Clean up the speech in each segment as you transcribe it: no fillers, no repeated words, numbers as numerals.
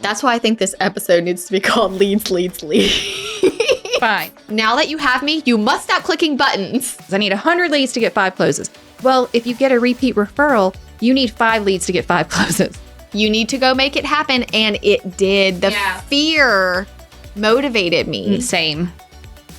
That's why I think this episode needs to be called Leads. Fine. Now that you have me, you must stop clicking buttons. I need 100 leads to get 5 closes. Well, if you get a repeat referral, you need 5 leads to get 5 closes. You need to go make it happen. And it did. The fear motivated me. Same.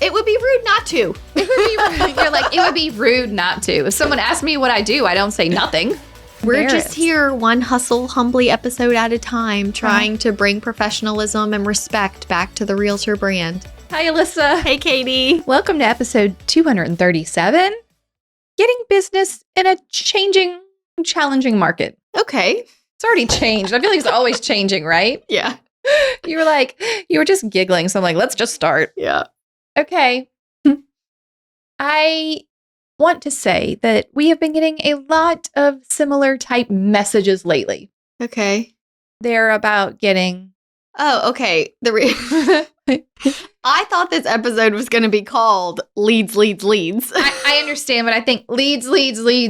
It would be rude not to. You're like, it would be rude not to. If someone asks me what I do, I don't say nothing. We're just here one hustle humbly episode at a time, trying to bring professionalism and respect back to the Realtor brand. Hi, Alissa. Hey, Katie. Welcome to episode 237. Getting business in a changing, challenging market. Okay. It's already changed. I feel like it's always changing, right? Yeah. You were just giggling. So I'm like, let's just start. Yeah. Okay. I want to say that we have been getting a lot of similar type messages lately. Okay. They're about getting... Oh, okay. I thought this episode was going to be called Leads. I understand, but I think leads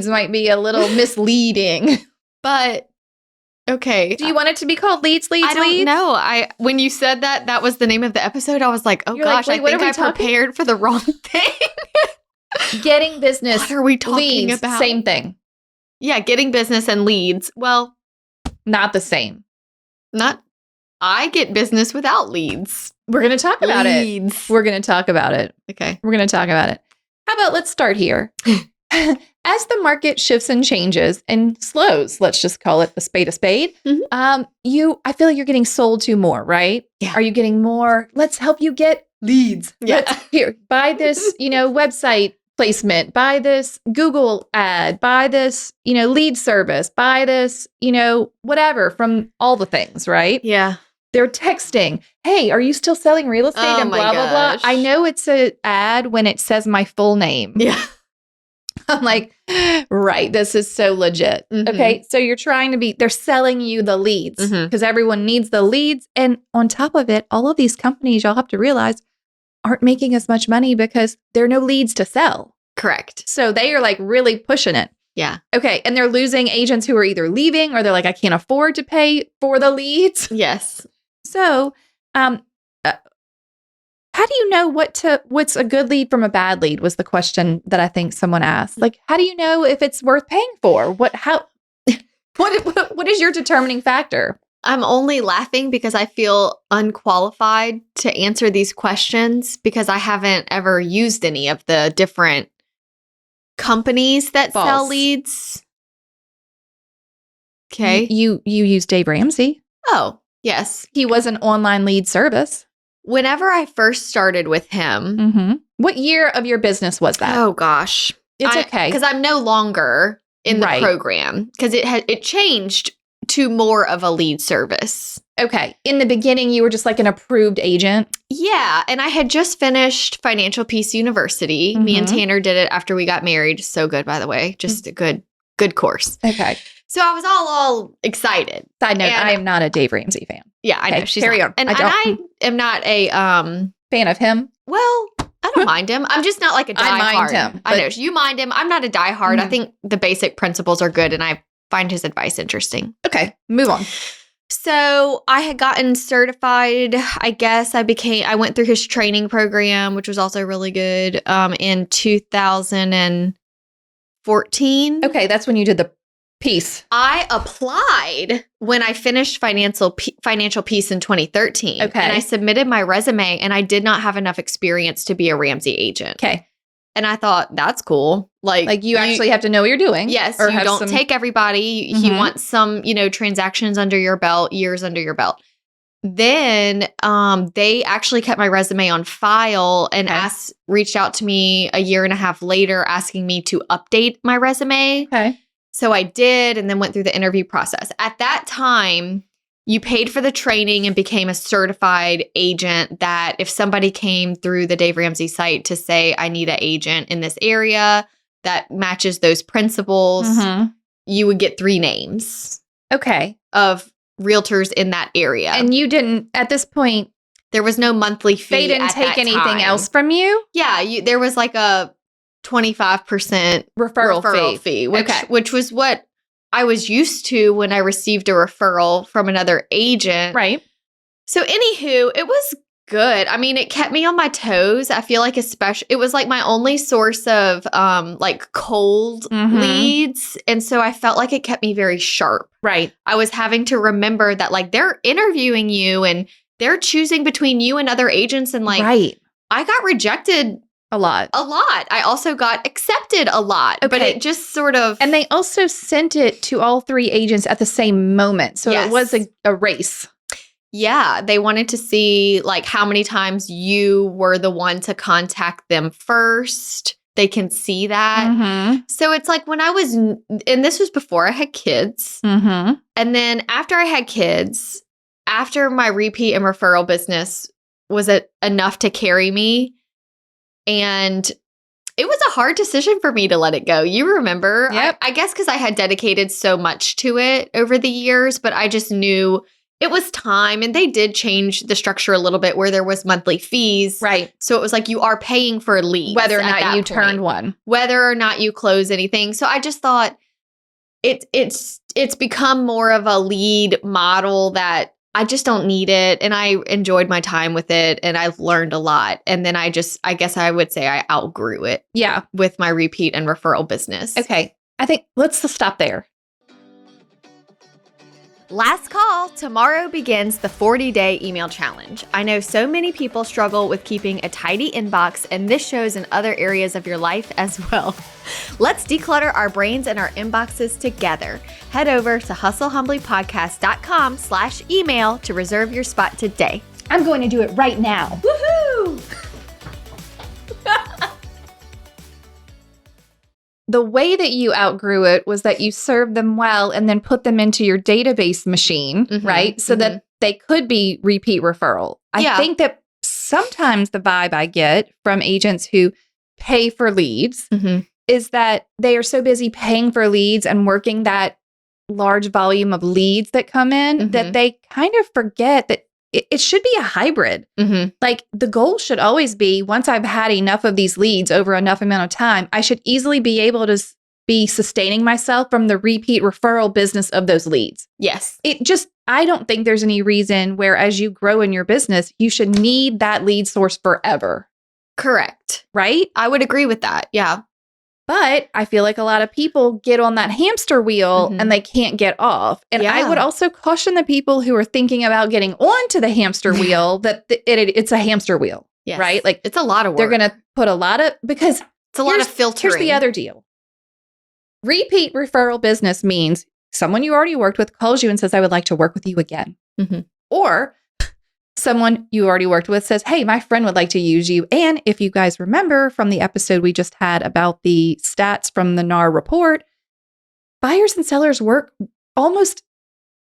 might be a little misleading. But, okay. Do you want it to be called Leads? I don't know. When you said that was the name of the episode, I was like, oh gosh, I think I prepared for the wrong thing. Getting business. What are we talking leads, about? Same thing. Yeah, getting business and leads. Well, not the same. I get business without leads. We're going to talk about it. We're going to talk about it. Okay. We're going to talk about it. How about let's start here. As the market shifts and changes and slows, let's just call it a spade. Mm-hmm. I feel like you're getting sold to more, right? Yeah. Are you getting more? Let's help you get leads. Yeah. Here, buy this, website placement, buy this Google ad, buy this, lead service, buy this, whatever from all the things, right? Yeah. They're texting, hey, are you still selling real estate and blah, blah, blah. I know it's an ad when it says my full name. Yeah. I'm like, right, this is so legit. Mm-hmm. Okay, so they're selling you the leads because everyone needs the leads. And on top of it, all of these companies, y'all have to realize, aren't making as much money because there are no leads to sell. Correct. So they are like really pushing it. Yeah. Okay, and they're losing agents who are either leaving or they're like, I can't afford to pay for the leads. Yes. So, how do you know what's a good lead from a bad lead was the question that I think someone asked. Like, how do you know if it's worth paying for? What is your determining factor? I'm only laughing because I feel unqualified to answer these questions because I haven't ever used any of the different companies that sell leads. Okay. You use Dave Ramsey. Oh, yes. He was an online lead service. Whenever I first started with him. What year of your business was that? Oh, gosh. It's okay. Because I'm no longer in the program because it changed to more of a lead service. Okay. In the beginning, you were just like an approved agent? Yeah. And I had just finished Financial Peace University. Me and Tanner did it after we got married. So good, by the way. Just a good course. Okay. So I was all excited. Side note, I am not a Dave Ramsey fan. Yeah, I know. She's carry on. And I am not a fan of him. Well, I don't mind him. I'm just not like a diehard. I mind him. I know. You mind him. I'm not a diehard. I think the basic principles are good and I find his advice interesting. Okay, move on. So I had gotten certified. I guess I went through his training program, which was also really good, in 2014. Okay, that's when you did the piece. I applied when I finished Financial Peace in 2013. Okay. And I submitted my resume and I did not have enough experience to be a Ramsey agent. Okay. And I thought, that's cool. Like you actually have to know what you're doing. Yes. Or you don't take everybody. You want some, transactions under your belt, years under your belt. Then they actually kept my resume on file and reached out to me a year and a half later asking me to update my resume. Okay. So I did and then went through the interview process. At that time, you paid for the training and became a certified agent that if somebody came through the Dave Ramsey site to say, I need an agent in this area that matches those principles, you would get 3 names. Okay. Of realtors in that area. And you didn't, at this point, there was no monthly fee. They didn't take anything else from you? Yeah. There was like a 25% referral fee, which was what I was used to when I received a referral from another agent. Right. So anywho, it was good. I mean, it kept me on my toes. I feel like especially it was like my only source of like cold leads. And so I felt like it kept me very sharp. Right. I was having to remember that like they're interviewing you and they're choosing between you and other agents. And like I got rejected a lot. I also got accepted a lot. Okay. But it just sort of And they also sent it to all 3 agents at the same moment. So it was a race. Yeah, they wanted to see like how many times you were the one to contact them first. They can see that. So it's like when I was, and this was before I had kids. And then after I had kids, after my repeat and referral business was enough to carry me. And it was a hard decision for me to let it go. You remember? Yep. I guess because I had dedicated so much to it over the years, but I just knew it was time, and they did change the structure a little bit where there was monthly fees. Right. So it was like you are paying for leads. Whether or not you turned one. Whether or not you close anything. So I just thought it's become more of a lead model that I just don't need it. And I enjoyed my time with it, and I've learned a lot. And then I guess I would say I outgrew it. Yeah. With my repeat and referral business. Okay. I think let's stop there. Last call. Tomorrow begins the 40-day email challenge. I know so many people struggle with keeping a tidy inbox, and this shows in other areas of your life as well. Let's declutter our brains and our inboxes together. Head over to hustlehumblypodcast.com/email to reserve your spot today. I'm going to do it right now. Woohoo! The way that you outgrew it was that you served them well and then put them into your database machine, right? So that they could be repeat referral. I think that sometimes the vibe I get from agents who pay for leads is that they are so busy paying for leads and working that large volume of leads that come in that they kind of forget that it should be a hybrid. Like the goal should always be, once I've had enough of these leads over enough amount of time, I should easily be able to be sustaining myself from the repeat referral business of those leads. Yes. I don't think there's any reason where as you grow in your business, you should need that lead source forever. Correct. Right? I would agree with that. Yeah. But I feel like a lot of people get on that hamster wheel and they can't get off. And I would also caution the people who are thinking about getting onto the hamster wheel that it's a hamster wheel, right? Like it's a lot of work. They're going to put a lot of, because it's a lot of filtering. Here's the other deal. Repeat referral business means someone you already worked with calls you and says, I would like to work with you again. Or someone you already worked with says, hey, my friend would like to use you. And if you guys remember from the episode we just had about the stats from the NAR report, buyers and sellers work almost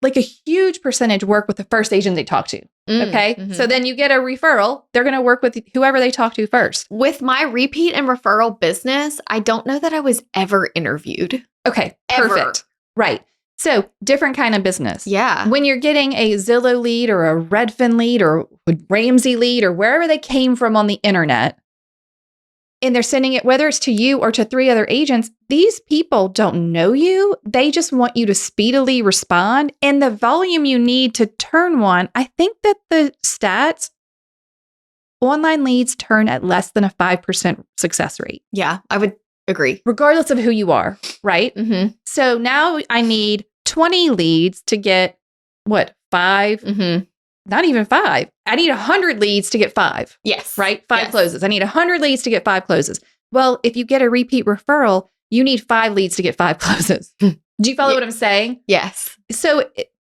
like a huge percentage work with the first agent they talk to. Okay. So then you get a referral. They're going to work with whoever they talk to first. With my repeat and referral business, I don't know that I was ever interviewed. Okay. Perfect. Right. So different kind of business. Yeah. When you're getting a Zillow lead or a Redfin lead or a Ramsey lead or wherever they came from on the internet, and they're sending it, whether it's to you or to 3 other agents, these people don't know you. They just want you to speedily respond. And the volume you need to turn one, I think that the stats, online leads turn at less than a 5% success rate. Yeah, I would agree. Regardless of who you are, right? So now I need 20 leads to get, 5? Not even 5. I need 100 leads to get 5. Yes. Right? 5 closes. I need 100 leads to get 5 closes. Well, if you get a repeat referral, you need 5 leads to get 5 closes. Do you follow what I'm saying? Yes. So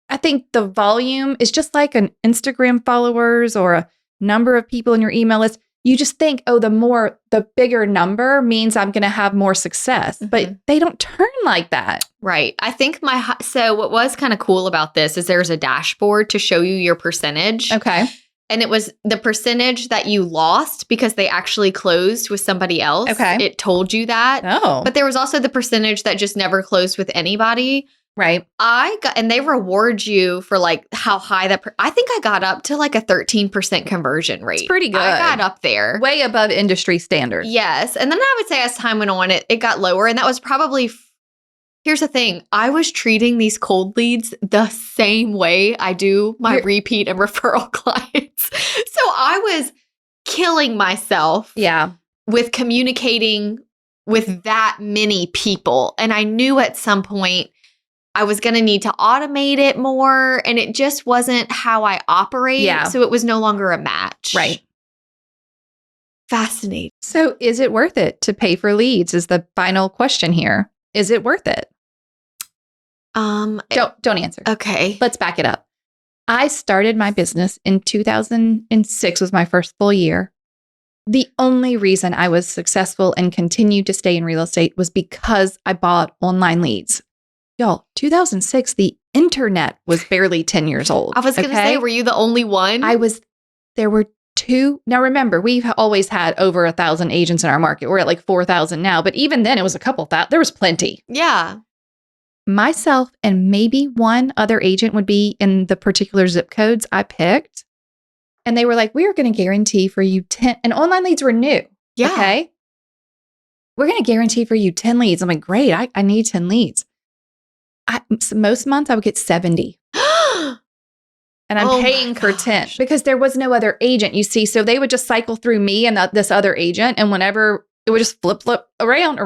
I think the volume is just like an Instagram followers or a number of people in your email list. You just think, the bigger number means I'm going to have more success, but they don't turn like that. Right. I think so what was kind of cool about this is there's a dashboard to show you your percentage. Okay. And it was the percentage that you lost because they actually closed with somebody else. Okay. It told you that. Oh. But there was also the percentage that just never closed with anybody. Right. And they reward you for like how high I think I got up to like a 13% conversion rate. It's pretty good. I got up there. Way above industry standard. Yes. And then I would say as time went on, it got lower. And that was probably Here's the thing. I was treating these cold leads the same way I do my repeat and referral clients. So I was killing myself with communicating with that many people. And I knew at some point I was going to need to automate it more. And it just wasn't how I operate. Yeah. So it was no longer a match. Right. Fascinating. So is it worth it to pay for leads is the final question here. Is it worth it? Don't answer. Okay. Let's back it up. I started my business in 2006 was my first full year. The only reason I was successful and continued to stay in real estate was because I bought online leads. Y'all, 2006, the internet was barely 10 years old. I was going to say, were you the only one? There were two. Now remember, we've always had over 1,000 agents in our market. We're at like 4,000 now, but even then it was a couple thousand. There was plenty. Yeah. Myself and maybe one other agent would be in the particular zip codes I picked. And they were like, we are going to guarantee for you 10. And online leads were new. Yeah. Okay. We're going to guarantee for you 10 leads. I'm like, great. I need 10 leads. Most months I would get 70. And I'm paying for 10 because there was no other agent, you see. So they would just cycle through me and this other agent. And whenever it would just flip around.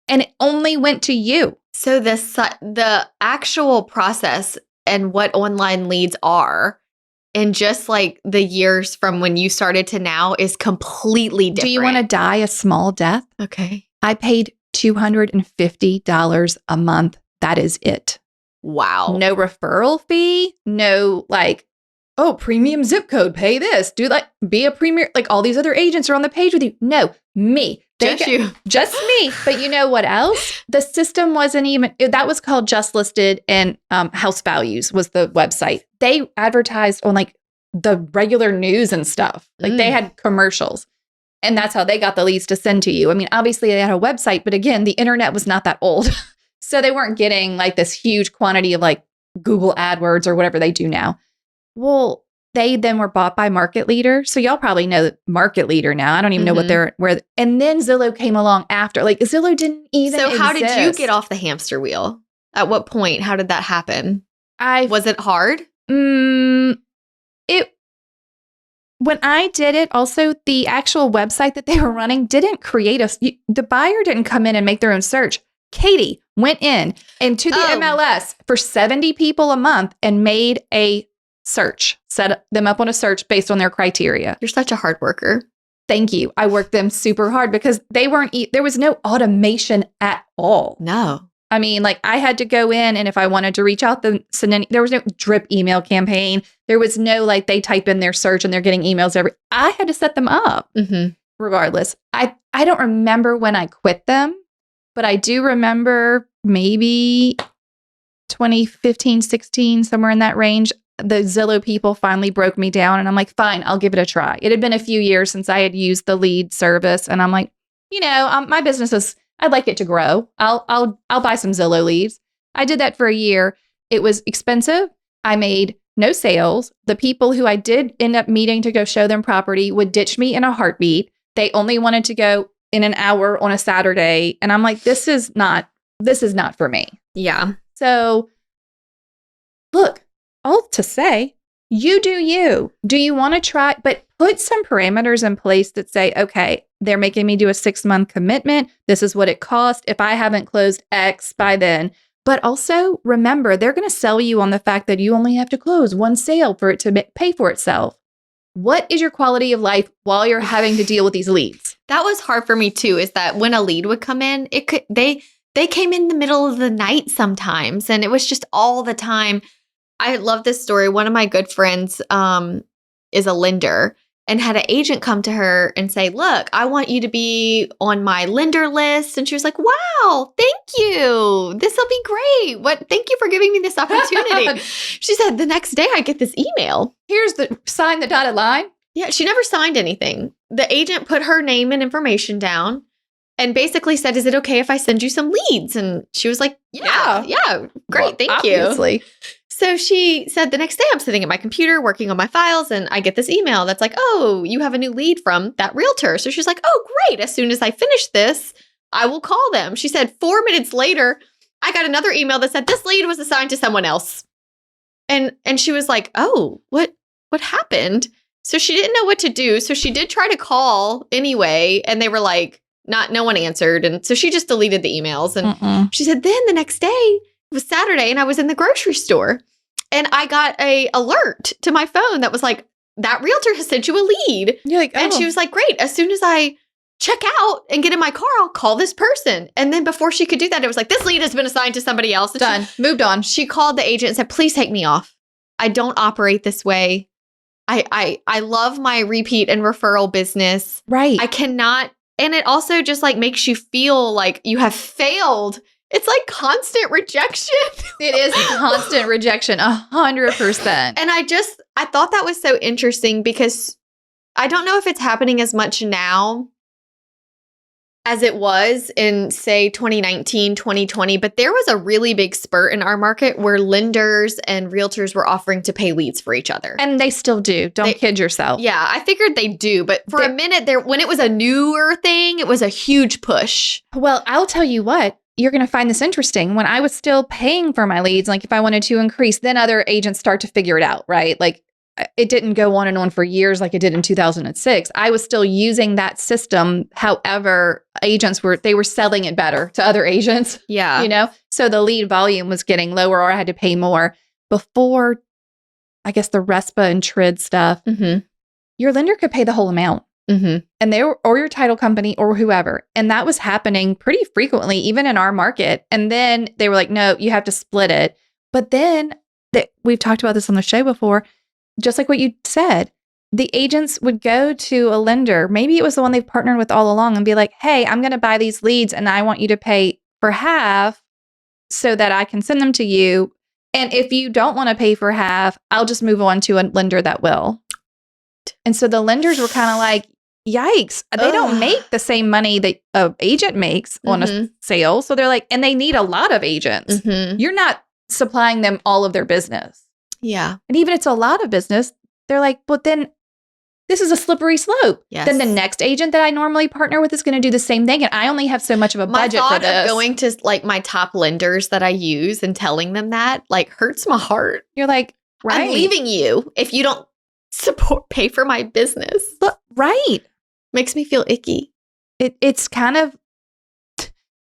And it only went to you. So the actual process and what online leads are in just like the years from when you started to now is completely different. Do you want to die a small death? Okay. I paid $250 a month. That is it. Wow. No referral fee. No premium zip code. Pay this. Be a premier. Like all these other agents are on the page with you. No, me. Just me. But you know what else? The system wasn't even, that was called Just Listed and House Values was the website. They advertised on like the regular news and stuff. Like they had commercials. And that's how they got the leads to send to you. I mean, obviously they had a website, but again, the internet was not that old. So they weren't getting like this huge quantity of like Google AdWords or whatever they do now. Well, they then were bought by Market Leader. So y'all probably know Market Leader now. I don't even know where. And then Zillow came along after. Like Zillow didn't even exist. How did you get off the hamster wheel? At what point? How did that happen? Was it hard? When I did it, also the actual website that they were running didn't create the buyer didn't come in and make their own search. Katy went in and to the MLS for 70 people a month and made a search, set them up on a search based on their criteria. You're such a hard worker. Thank you. I worked them super hard because there was no automation at all. No. I mean, like I had to go in and if I wanted to reach out, there was no drip email campaign. There was no like they type in their search and they're getting emails I had to set them up regardless. I don't remember when I quit them, but I do remember maybe 2015, 16, somewhere in that range. The Zillow people finally broke me down and I'm like, fine, I'll give it a try. It had been a few years since I had used the lead service. And I'm like, my business I'd like it to grow. I'll buy some Zillow leads. I did that for a year. It was expensive. I made no sales. The people who I did end up meeting to go show them property would ditch me in a heartbeat. They only wanted to go in an hour on a Saturday. And I'm like, this is not for me. Yeah. So look, all to say, you do you. Do you want to try? But put some parameters in place that say, okay, they're making me do a 6-month commitment. This is what it costs if I haven't closed X by then. But also remember, they're going to sell you on the fact that you only have to close one sale for it to pay for itself. What is your quality of life while you're having to deal with these leads? That was hard for me too, is that when a lead would come in, they came in the middle of the night sometimes. And it was just all the time. I love this story. One of my good friends is a lender and had an agent come to her and say, look, I want you to be on my lender list. And she was like, wow, thank you. This will be great. Thank you for giving me this opportunity. She said the next day I get this email. Here's sign the dotted line. Yeah, she never signed anything. The agent put her name and information down and basically said, is it okay if I send you some leads? And she was like, yeah, great. Thank obviously. you. So she said the next day I'm sitting at my computer working on my files and I get this email that's like, oh, you have a new lead from that realtor. So she's like, oh, great. As soon as I finish this, I will call them. She said 4 minutes later, I got another email that said this lead was assigned to someone else. And she was like, oh, what happened? So she didn't know what to do. So she did try to call anyway. And they were like, no one answered. And so she just deleted the emails. And she said, then the next day, it was Saturday, and I was in the grocery store. And I got a alert to my phone that was like, that realtor has sent you a lead. You're like, oh. And she was like, great. As soon as I check out and get in my car, I'll call this person. And then before she could do that, it was like, this lead has been assigned to somebody else. Done. Moved on. She called the agent and said, please take me off. I don't operate this way. I love my repeat and referral business. Right. I cannot. And it also just like makes you feel like you have failed. It's like constant rejection. It is constant rejection, 100%. And I thought that was so interesting because I don't know if it's happening as much now as it was in, say, 2019, 2020, but there was a really big spurt in our market where lenders and realtors were offering to pay leads for each other. And they still do. Don't kid yourself. Yeah, I figured they do. But for a minute there, when it was a newer thing, it was a huge push. Well, I'll tell you what. You're going to find this interesting. When I was still paying for my leads, like if I wanted to increase, then other agents start to figure it out, right? Like it didn't go on and on for years like it did in 2006. I was still using that system. However, agents were selling it better to other agents. Yeah. So the lead volume was getting lower or I had to pay more. Before, I guess, the RESPA and TRID stuff, your lender could pay the whole amount. And or your title company or whoever. And that was happening pretty frequently, even in our market. And then they were like, no, you have to split it. But then we've talked about this on the show before, just like what you said, the agents would go to a lender. Maybe it was the one they've partnered with all along and be like, hey, I'm going to buy these leads and I want you to pay for half so that I can send them to you. And if you don't want to pay for half, I'll just move on to a lender that will. And so the lenders were kind of like, yikes, they don't make the same money that an agent makes on a sale. So they're like, and they need a lot of agents. You're not supplying them all of their business. Yeah. And even if it's a lot of business, they're like, but then this is a slippery slope. Yes. Then the next agent that I normally partner with is going to do the same thing. And I only have so much of a budget for this. My thought of going to like my top lenders that I use and telling them that like hurts my heart. You're like, right. I'm leaving you if you don't pay for my business. But, right. Makes me feel icky. It's kind of,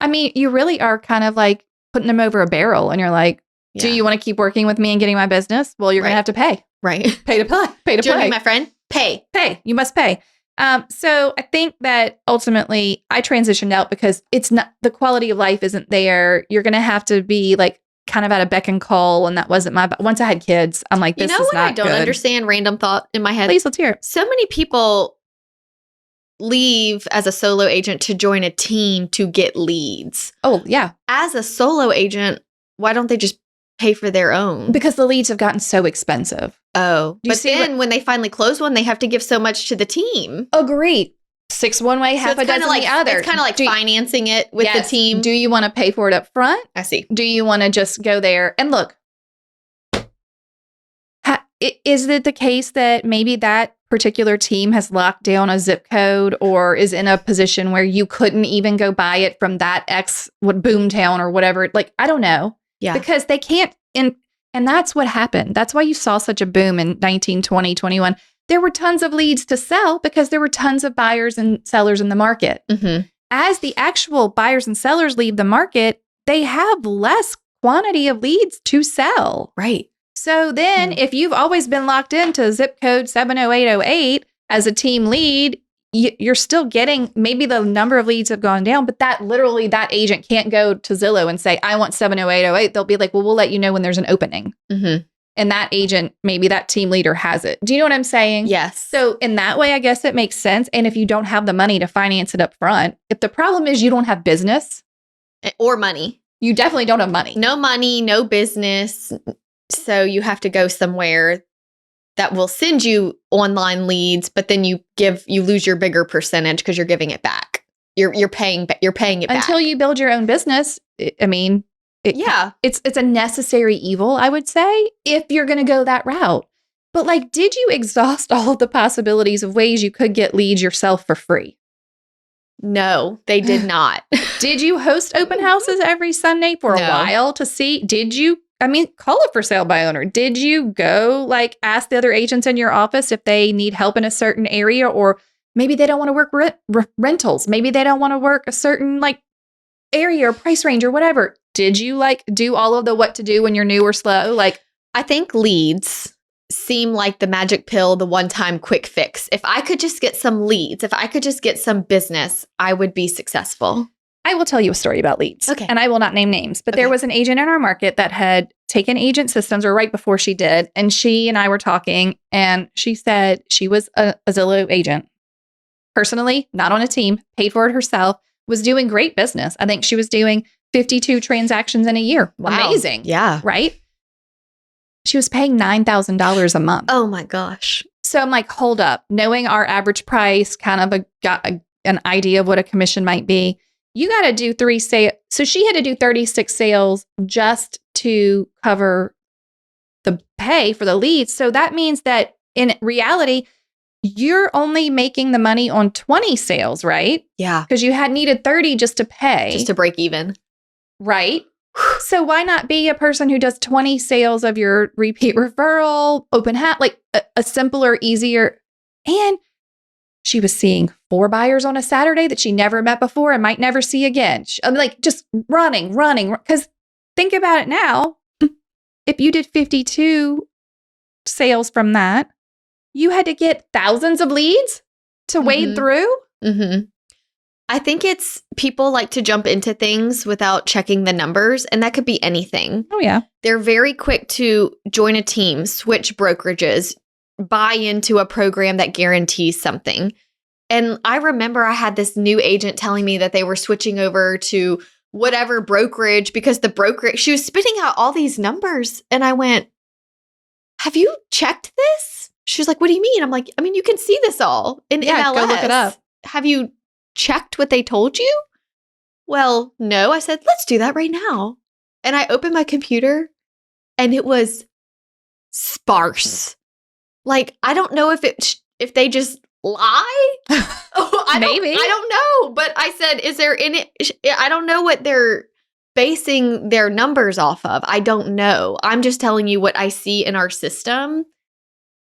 I mean, you really are kind of like putting them over a barrel and you're like, do you want to keep working with me and getting my business? Well, you're going to have to pay. Right. Pay to play. Pay to do you play. Want to be my friend? Pay. Pay. You must pay. So I think that ultimately I transitioned out because it's not, the quality of life isn't there. You're going to have to be like kind of at a beck and call. And that wasn't once I had kids, I'm like, this is not good. I don't understand, random thought in my head. Please, let's hear it. So many people leave as a solo agent to join a team to get leads. Oh, yeah. As a solo agent, why don't they just pay for their own? Because the leads have gotten so expensive. Oh, but then when they finally close one, they have to give so much to the team. Agreed. 6 one way, half a dozen like the other. It's kind of like financing it with the team. Do you want to pay for it up front? I see. Do you want to just go there and look? Is it the case that maybe that particular team has locked down a zip code or is in a position where you couldn't even go buy it from that boomtown or whatever? Like, I don't know. Yeah. Because they can't. And that's what happened. That's why you saw such a boom in 19, 20, 21. There were tons of leads to sell because there were tons of buyers and sellers in the market. As the actual buyers and sellers leave the market, they have less quantity of leads to sell. Right. So then if you've always been locked into zip code 70808 as a team lead, you're still getting, maybe the number of leads have gone down, but that agent can't go to Zillow and say, I want 70808. They'll be like, well, we'll let you know when there's an opening. And that agent, maybe that team leader has it. Do you know what I'm saying? Yes. So in that way, I guess it makes sense. And if you don't have the money to finance it up front, if the problem is you don't have business or money, you definitely don't have money. No money, no business. So you have to go somewhere that will send you online leads, but then you lose your bigger percentage because you're giving it back. You're paying it back until you build your own business. I mean, it's a necessary evil, I would say, if you're going to go that route. But like, did you exhaust all of the possibilities of ways you could get leads yourself for free? No, they did not. Did you host open houses every Sunday for a while to see? Did you, call it for sale by owner. Did you go ask the other agents in your office if they need help in a certain area, or maybe they don't want to work rentals. Maybe they don't want to work a certain area or price range or whatever. Did you do all of the what to do when you're new or slow? I think leads seem like the magic pill, the one-time quick fix. If I could just get some leads, if I could just get some business, I would be successful. I will tell you a story about leads. Okay. And I will not name names, but there was an agent in our market that had taken agent systems, or right before she did. And she and I were talking, and she said she was a Zillow agent. Personally, not on a team, paid for it herself, was doing great business. I think she was doing 52 transactions in a year. Wow. Amazing. Yeah. Right? She was paying $9,000 a month. Oh my gosh. So I'm like, hold up. Knowing our average price, kind of got an idea of what a commission might be. You got to do 3 sales. So she had to do 36 sales just to cover the pay for the leads. So that means that in reality, you're only making the money on 20 sales, right? Yeah. Because you had needed 30 just to pay. Just to break even. Right? So why not be a person who does 20 sales of your repeat referral, open house, a simpler, easier. And she was seeing 4 buyers on a Saturday that she never met before and might never see again. Just running. Because think about it now. If you did 52 sales from that, you had to get thousands of leads to wade through. Mm-hmm. I think it's people like to jump into things without checking the numbers, and that could be anything. Oh, yeah. They're very quick to join a team, switch brokerages, buy into a program that guarantees something. And I remember I had this new agent telling me that they were switching over to whatever brokerage because the brokerage, she was spitting out all these numbers. And I went, have you checked this? She was like, what do you mean? I'm like, you can see this all in MLS. Go look it up. Have you checked what they told you? Well, no. I said, let's do that right now. And I opened my computer and it was sparse. I don't know if they just lie. Maybe. I don't know. But I said, is there any, I don't know what they're basing their numbers off of. I don't know. I'm just telling you what I see in our system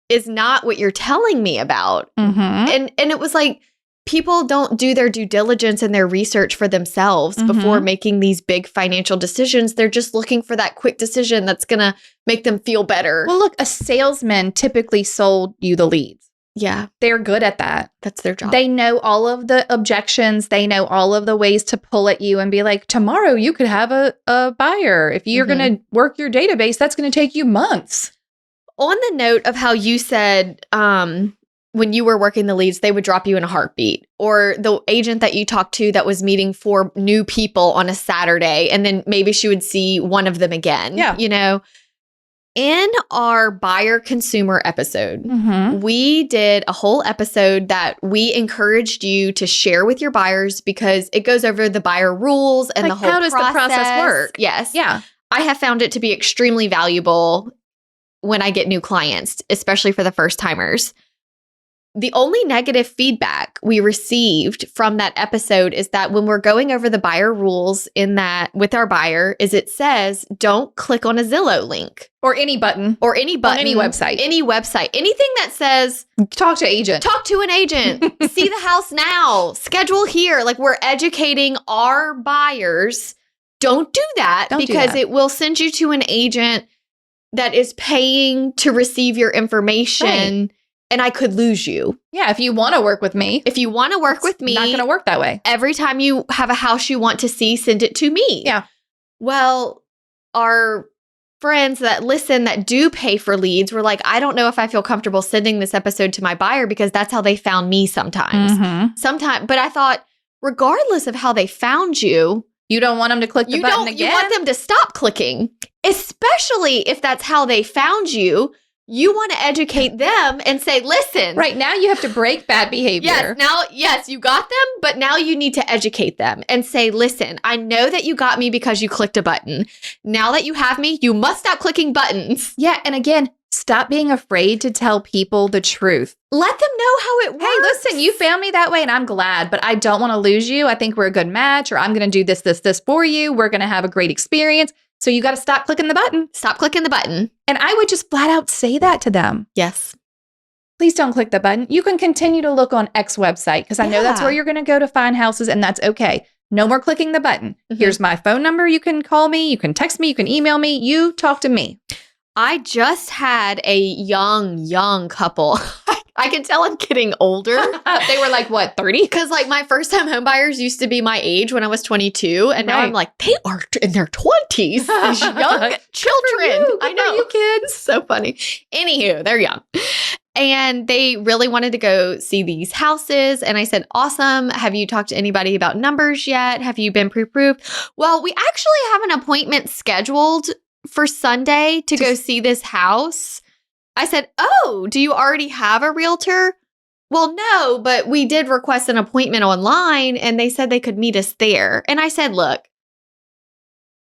is not what you're telling me about. Mm-hmm. And it was like, people don't do their due diligence and their research for themselves before making these big financial decisions. They're just looking for that quick decision that's going to make them feel better. Well, look, a salesman typically sold you the leads. Yeah. They're good at that. That's their job. They know all of the objections. They know all of the ways to pull at you and be like, tomorrow you could have a buyer. If you're going to work your database, that's going to take you months. On the note of how you said, when you were working the leads, they would drop you in a heartbeat. Or the agent that you talked to that was meeting 4 new people on a Saturday, and then maybe she would see one of them again. Yeah. In our buyer consumer episode, we did a whole episode that we encouraged you to share with your buyers because it goes over the buyer rules and the whole process. How does the process work? Yes. Yeah. I have found it to be extremely valuable when I get new clients, especially for the first timers. The only negative feedback we received from that episode is that when we're going over the buyer rules in that with our buyer is it says, don't click on a Zillow link. Or any button. Or any button. On any website. Any website. Anything that says, talk to an agent. Talk to an agent. See the house now. Schedule here. We're educating our buyers. Don't do that because it will send you to an agent that is paying to receive your information. Right. And I could lose you. Yeah, if you want to work with me. If you want to work with me. Not going to work that way. Every time you have a house you want to see, send it to me. Yeah. Well, our friends that listen that do pay for leads were like, I don't know if I feel comfortable sending this episode to my buyer because that's how they found me sometimes. But I thought, regardless of how they found you, you don't want them to click the button again. You want them to stop clicking, especially if that's how they found you. You want to educate them and say, listen. Right now you have to break bad behavior. Yes, you got them, but now you need to educate them and say, listen, I know that you got me because you clicked a button. Now that you have me, you must stop clicking buttons. Yeah. And again, stop being afraid to tell people the truth. Let them know how it works. Hey, listen, you found me that way and I'm glad, but I don't want to lose you. I think we're a good match, or I'm going to do this for you. We're going to have a great experience. So you got to stop clicking the button. Stop clicking the button. And I would just flat out say that to them. Yes. Please don't click the button. You can continue to look on X website because I know that's where you're going to go to find houses, and that's okay. No more clicking the button. Here's my phone number. You can call me. You can text me. You can email me. You talk to me. I just had a young couple. I can tell I'm getting older. They were like, what, 30? Because like my first time home buyers used to be my age when I was 22. And now I'm like, they are in their 20s. These young children. I know. You kids. So funny. Anywho, they're young. And they really wanted to go see these houses. And I said, awesome. Have you talked to anybody about numbers yet? Have you been pre-approved? Well, we actually have an appointment scheduled for Sunday to go see this house. I said, oh, do you already have a realtor? Well, no, but we did request an appointment online and they said they could meet us there. And I said, look,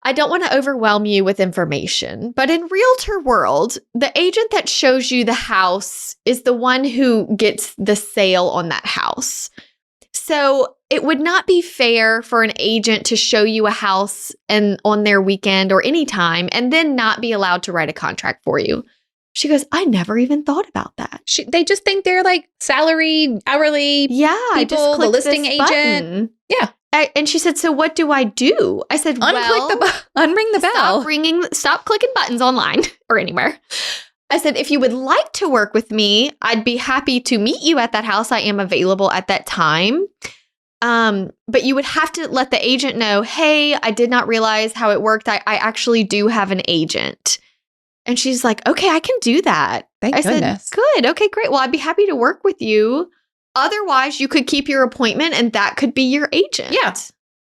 I don't want to overwhelm you with information, but in realtor world, the agent that shows you the house is the one who gets the sale on that house. So it would not be fair for an agent to show you a house and on their weekend or anytime and then not be allowed to write a contract for you. She goes, I never even thought about that. They just think they're like salaried, hourly people, I just the listing agent. Button. Yeah. And she said, so what do I do? I said, unring the bell. Stop clicking buttons online or anywhere. I said, if you would like to work with me, I'd be happy to meet you at that house. I am available at that time. But you would have to let the agent know, hey, I did not realize how it worked. I actually do have an agent. And she's like, okay, I can do that. Thank goodness. Said, good. Okay, great. Well, I'd be happy to work with you. Otherwise, you could keep your appointment and that could be your agent. Yeah.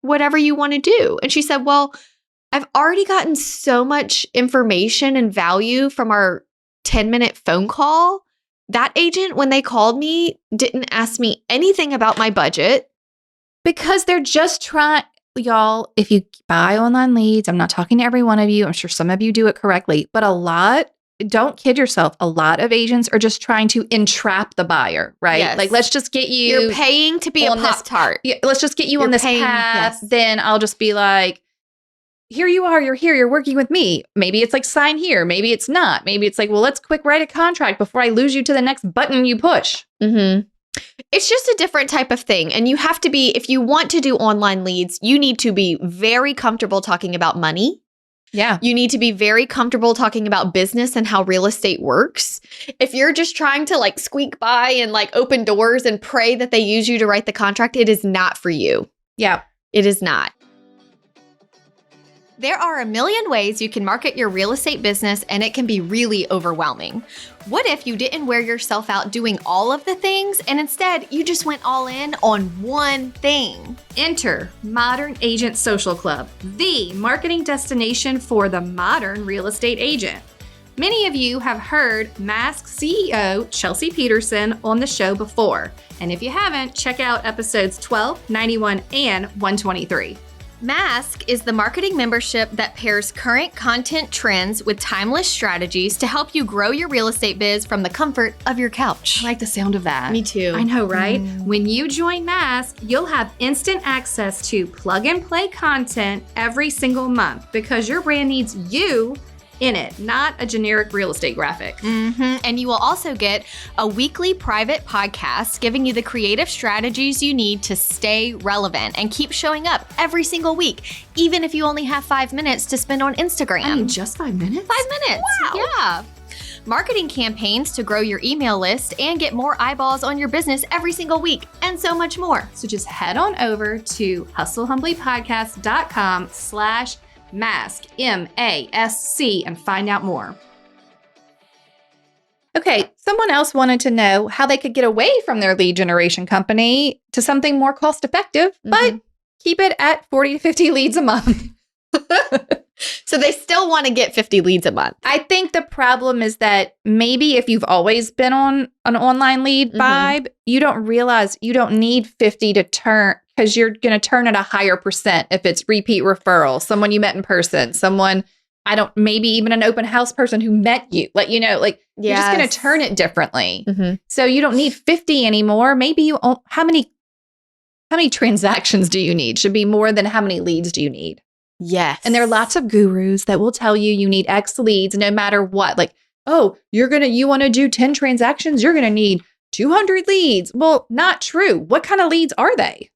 Whatever you want to do. And she said, well, I've already gotten so much information and value from our 10-minute phone call. That agent, when they called me, didn't ask me anything about my budget. Because they're just trying, y'all, if you buy online leads, I'm not talking to every one of you. I'm sure some of you do it correctly, but don't kid yourself. A lot of agents are just trying to entrap the buyer, right? Yes. Like, let's just get you. You're paying to be a Pop-Tart. Let's just get you on this path. Yes. Then I'll just be like, here you are. You're here. You're working with me. Maybe it's like sign here. Maybe it's not. Maybe it's like, well, let's quick write a contract before I lose you to the next button you push. Mm-hmm. It's just a different type of thing. And you have to be, if you want to do online leads, you need to be very comfortable talking about money. Yeah. You need to be very comfortable talking about business and how real estate works. If you're just trying to like squeak by and like open doors and pray that they use you to write the contract, it is not for you. Yeah. It is not. There are a million ways you can market your real estate business, and it can be really overwhelming. What if you didn't wear yourself out doing all of the things, and instead you just went all in on one thing? Enter Modern Agent Social Club, the marketing destination for the modern real estate agent. Many of you have heard Mask CEO Chelsea Peterson on the show before, and if you haven't, check out episodes 12, 91, and 123. Mask is the marketing membership that pairs current content trends with timeless strategies to help you grow your real estate biz from the comfort of your couch. I like the sound of that. Me too. I know, right? When you join Mask, you'll have instant access to plug and play content every single month because your brand needs you in it, not a generic real estate graphic. Mm-hmm. And you will also get a weekly private podcast giving you the creative strategies you need to stay relevant and keep showing up every single week, even if you only have 5 minutes to spend on Instagram. I mean, just 5 minutes? 5 minutes. Wow. Yeah. Marketing campaigns to grow your email list and get more eyeballs on your business every single week, and so much more. So just head on over to hustlehumblypodcast.com/mask, MASC, and find out more. Okay, someone else wanted to know how they could get away from their lead generation company to something more cost effective, but keep it at 40 to 50 leads a month. So they still want to get 50 leads a month. I think the problem is that maybe if you've always been on an online lead vibe, you don't realize you don't need 50 to turn, because you're going to turn at a higher percent if it's repeat referral, someone you met in person, someone, maybe even an open house person who met you, like, you're just going to turn it differently. So you don't need 50 anymore. Maybe how many transactions do you need? Should be more than how many leads do you need? Yes. And there are lots of gurus that will tell you need X leads no matter what. Like, oh, you want to do 10 transactions, you're going to need 200 leads. Well, not true. What kind of leads are they?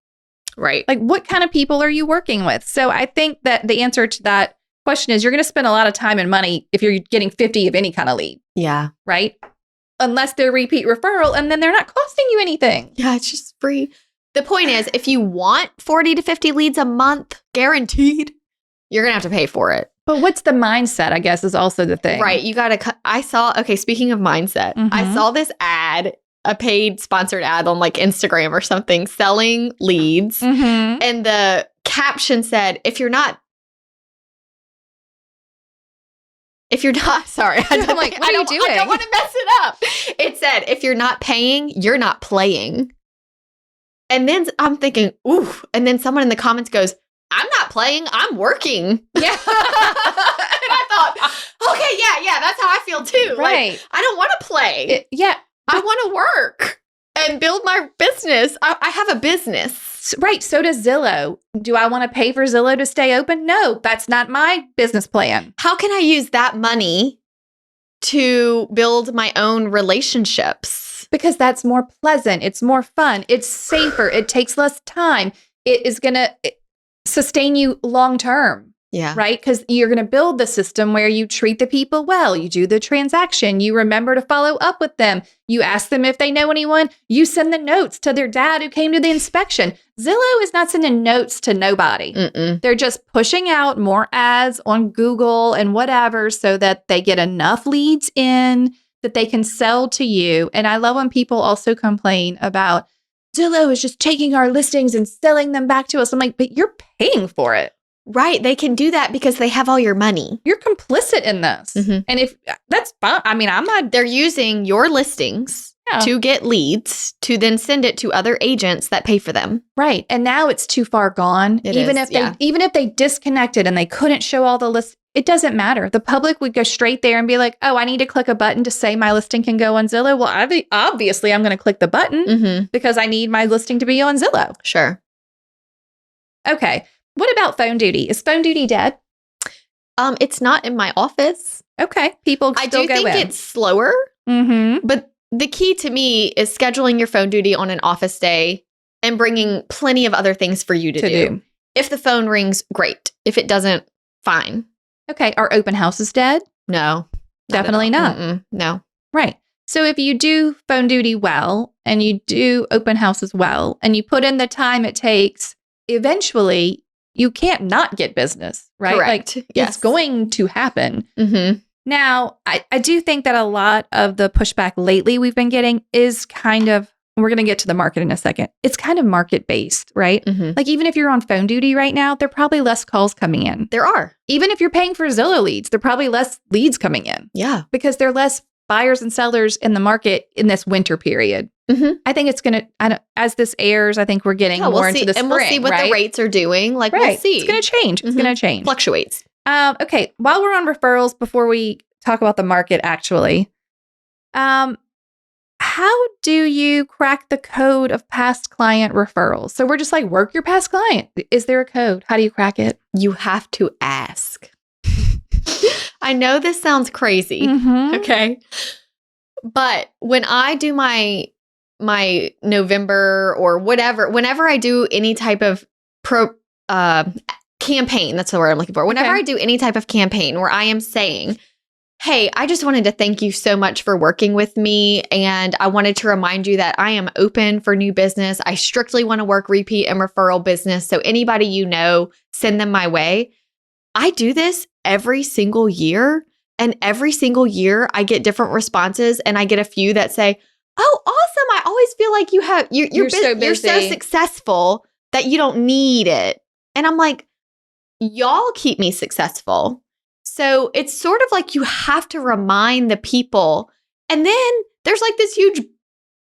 Right. Like, what kind of people are you working with? So I think that the answer to that question is you're going to spend a lot of time and money if you're getting 50 of any kind of lead. Yeah. Right? Unless they're repeat referral, and then they're not costing you anything. Yeah, it's just free. The point is, if you want 40 to 50 leads a month, guaranteed, you're going to have to pay for it. But what's the mindset, I guess, is also the thing. Right. You got to, speaking of mindset, I saw this ad, a paid sponsored ad on like Instagram or something, selling leads. And the caption said, if you're not, sorry. I'm like, what are you doing? I don't want to mess it up. It said, if you're not paying, you're not playing. And then I'm thinking, ooh. And then someone in the comments goes, I'm not playing, I'm working. Yeah. And I thought, okay, yeah, that's how I feel too. Right. Like, I don't want to play. I want to work and build my business. I have a business. Right. So does Zillow. Do I want to pay for Zillow to stay open? No, that's not my business plan. How can I use that money to build my own relationships? Because that's more pleasant. It's more fun. It's safer. It takes less time. It is going to sustain you long term. Yeah. Right? Because you're going to build the system where you treat the people well. You do the transaction. You remember to follow up with them. You ask them if they know anyone. You send the notes to their dad who came to the inspection. Zillow is not sending notes to nobody. They're just pushing out more ads on Google and whatever so that they get enough leads in that they can sell to you. And I love when people also complain about Zillow is just taking our listings and selling them back to us. I'm like, but you're paying for it. Right. They can do that because they have all your money. You're complicit in this. And if that's fine, I mean, I'm not. They're using your listings to get leads to then send it to other agents that pay for them. Right. And now it's too far gone. Even if they disconnected and they couldn't show all the lists, it doesn't matter. The public would go straight there and be like, oh, I need to click a button to say my listing can go on Zillow. Well, obviously I'm going to click the button because I need my listing to be on Zillow. Sure. Okay. What about phone duty? Is phone duty dead? It's not in my office. Okay. People still go in. I do think it's slower. But the key to me is scheduling your phone duty on an office day and bringing plenty of other things for you to do. If the phone rings, great. If it doesn't, fine. Okay. Are open houses dead? No. Definitely not. No. Right. So if you do phone duty well and you do open houses well and you put in the time it takes, eventually you can't not get business, right? Correct. Like, it's going to happen. Now, I do think that a lot of the pushback lately we've been getting is kind of, we're going to get to the market in a second. It's kind of market-based, right? Like, even if you're on phone duty right now, there are probably less calls coming in. There are. Even if you're paying for Zillow leads, there are probably less leads coming in. Yeah. Because there are less buyers and sellers in the market in this winter period. I think it's going to, as this airs, I think we're getting more into the spring. And we'll see what the rates are doing. Like, we'll see. It's going to change. It's going to change. Fluctuates. Okay. While we're on referrals, before we talk about the market, actually, how do you crack the code of past client referrals? So we're just like, work your past client. Is there a code? How do you crack it? You have to ask. I know this sounds crazy. Okay. But when I do my November or whatever, whenever I do any type of campaign, that's the word I'm looking for. Whenever I do any type of campaign where I am saying, hey, I just wanted to thank you so much for working with me. And I wanted to remind you that I am open for new business. I strictly want to work repeat and referral business. So anybody you know, send them my way. I do this every single year. And every single year I get different responses, and I get a few that say, oh, awesome. I always feel like you're so successful that you don't need it. And I'm like, y'all keep me successful. So it's sort of like you have to remind the people. And then there's like this huge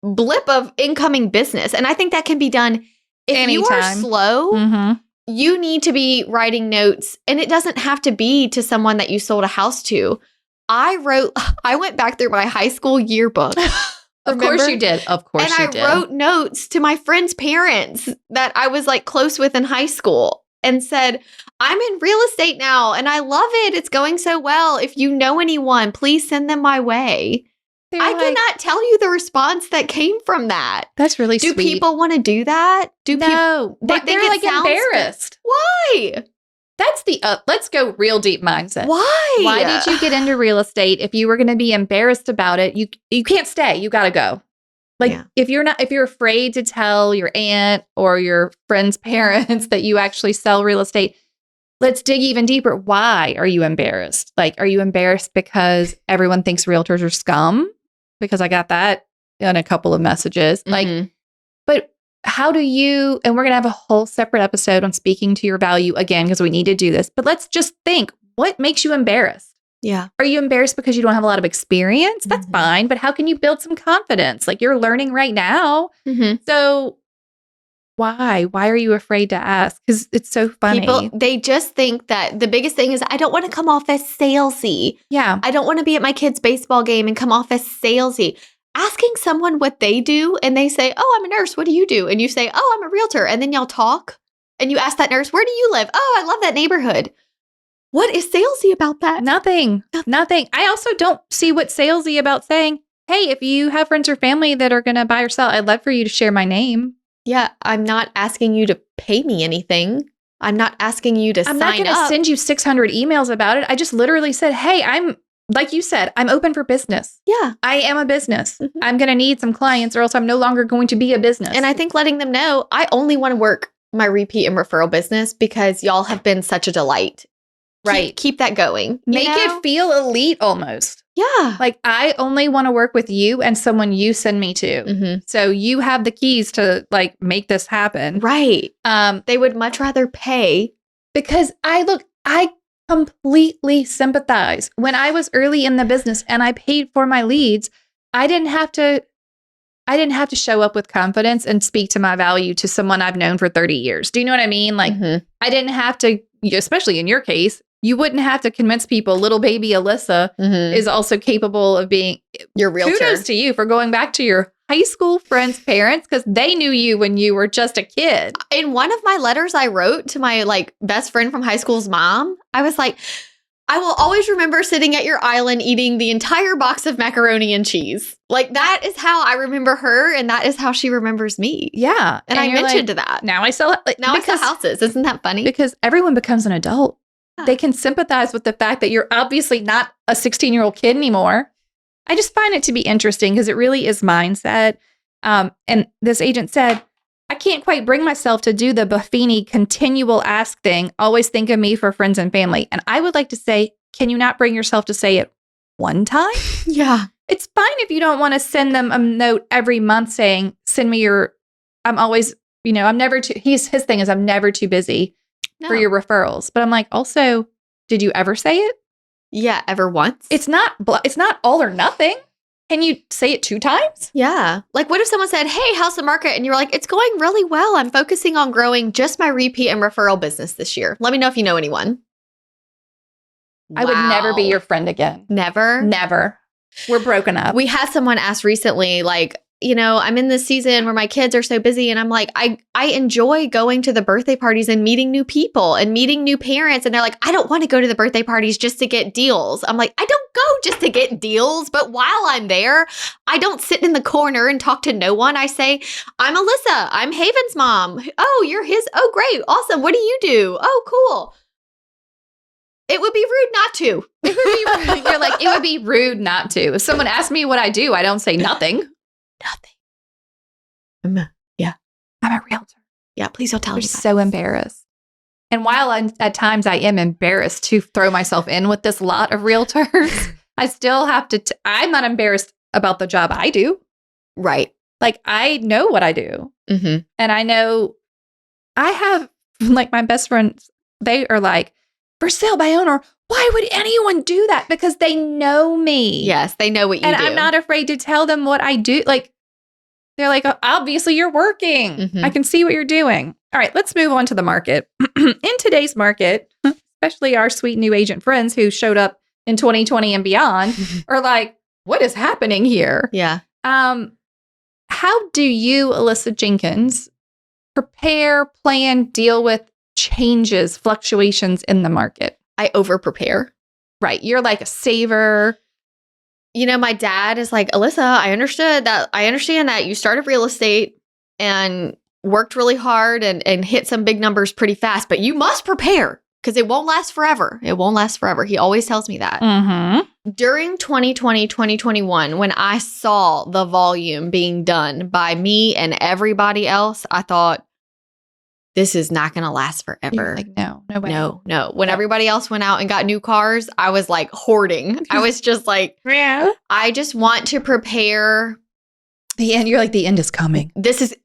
blip of incoming business. And I think that can be done if you are slow you need to be writing notes, and it doesn't have to be to someone that you sold a house to. I went back through my high school yearbook. Of course you did. Of course you did. And I wrote notes to my friends' parents that I was like close with in high school and said, I'm in real estate now and I love it. It's going so well. If you know anyone, please send them my way. I cannot tell you the response that came from that. That's really sweet. Do people want to do that? No. They're like embarrassed. Why? That's the let's go real deep mindset. Why? Why did you get into real estate? If you were going to be embarrassed about it, you can't stay. You got to go. Like if you're afraid to tell your aunt or your friend's parents that you actually sell real estate, let's dig even deeper. Why are you embarrassed? Like, are you embarrassed because everyone thinks realtors are scum? Because I got that in a couple of messages. Like, but how do you, and we're going to have a whole separate episode on speaking to your value again, because we need to do this, but let's just think, what makes you embarrassed? Yeah. Are you embarrassed because you don't have a lot of experience? That's fine. But how can you build some confidence? Like you're learning right now. So why are you afraid to ask? Because it's so funny. People, they just think that the biggest thing is I don't want to come off as salesy. Yeah. I don't want to be at my kid's baseball game and come off as salesy. Asking someone what they do and they say, oh, I'm a nurse. What do you do? And you say, oh, I'm a realtor. And then y'all talk and you ask that nurse, where do you live? Oh, I love that neighborhood. What is salesy about that? Nothing. I also don't see what's salesy about saying, hey, if you have friends or family that are going to buy or sell, I'd love for you to share my name. Yeah, I'm not asking you to pay me anything. I'm not asking you to sign up. I'm not going to send you 600 emails about it. I just literally said, hey, like you said, I'm open for business. Yeah. I am a business. I'm going to need some clients or else I'm no longer going to be a business. And I think letting them know, I only want to work my repeat and referral business because y'all have been such a delight. Right. Keep that going. Make it feel elite almost. Yeah. Like I only want to work with you and someone you send me to. So you have the keys to like make this happen. Right. They would much rather pay. Because I completely sympathize. When I was early in the business and I paid for my leads, I didn't have to show up with confidence and speak to my value to someone I've known for 30 years. Do you know what I mean? Like I didn't have to, especially in your case, you wouldn't have to convince people little baby Alissa is also capable of being your realtor. Kudos to you for going back to your high school friends' parents because they knew you when you were just a kid. In one of my letters I wrote to my like best friend from high school's mom, I was like, I will always remember sitting at your island eating the entire box of macaroni and cheese. Like that is how I remember her and that is how she remembers me. Yeah. And I mentioned that. Now I sell I sell houses. Isn't that funny? Because everyone becomes an adult. They can sympathize with the fact that you're obviously not a 16-year-old kid anymore. I just find it to be interesting because it really is mindset. And this agent said, I can't quite bring myself to do the Buffini continual ask thing. Always think of me for friends and family. And I would like to say, can you not bring yourself to say it one time? Yeah. It's fine if you don't want to send them a note every month saying, send me your, I'm always, I'm never too, his thing is I'm never too busy for your referrals. But I'm like, also, did you ever say it? Yeah, ever once? It's not all or nothing. Can you say it 2 times? Yeah. Like what if someone said, hey, how's the market? And you're like, it's going really well. I'm focusing on growing just my repeat and referral business this year. Let me know if you know anyone. I would never be your friend again. Never? Never. We're broken up. We had someone ask recently, like, I'm in this season where my kids are so busy and I'm like, I enjoy going to the birthday parties and meeting new people and meeting new parents. And they're like, I don't want to go to the birthday parties just to get deals. I'm like, I don't go just to get deals. But while I'm there, I don't sit in the corner and talk to no one. I say, I'm Alissa. I'm Haven's mom. Oh, you're his. Oh, great. Awesome. What do you do? Oh, cool. It would be rude not to. It would be rude. You're like, it would be rude not to. If someone asks me what I do, I don't say nothing. Nothing. I'm a realtor. Yeah, please don't tell me. They're so embarrassed. And while at times I am embarrassed to throw myself in with this lot of realtors, I still have to, I'm not embarrassed about the job I do. Right. Like I know what I do. And I know I have like my best friends, they are like, for sale by owner, why would anyone do that? Because they know me. Yes, they know what you do. And I'm not afraid to tell them what I do. Like, They're like, obviously you're working. I can see what you're doing. All right, let's move on to the market. In today's market, especially our sweet new agent friends who showed up in 2020 and beyond are like, what is happening here? Yeah. How do you, Alissa Jenkins, prepare, plan, deal with changes, fluctuations in the market? I over-prepare. Right. You're like a saver. My dad is like, Alissa, I understand that you started real estate and worked really hard and hit some big numbers pretty fast, but you must prepare because it won't last forever. It won't last forever. He always tells me that. During 2020, 2021, when I saw the volume being done by me and everybody else, I thought, this is not going to last forever. Like, no way. No. When everybody else went out and got new cars, I was like hoarding. I was just like, I just want to prepare. The end. You're like, the end is coming.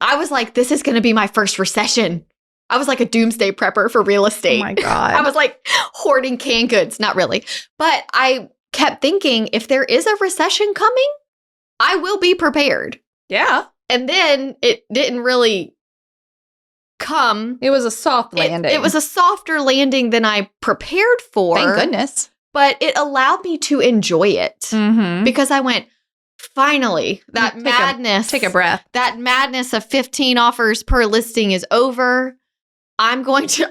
I was like, this is going to be my first recession. I was like a doomsday prepper for real estate. Oh my God. I was like hoarding canned goods. Not really. But I kept thinking, if there is a recession coming, I will be prepared. Yeah. And then it didn't really come. It was a soft landing. It was a softer landing than I prepared for. Thank goodness. But it allowed me to enjoy it because I went, finally, that madness. Take a breath. That madness of 15 offers per listing is over. I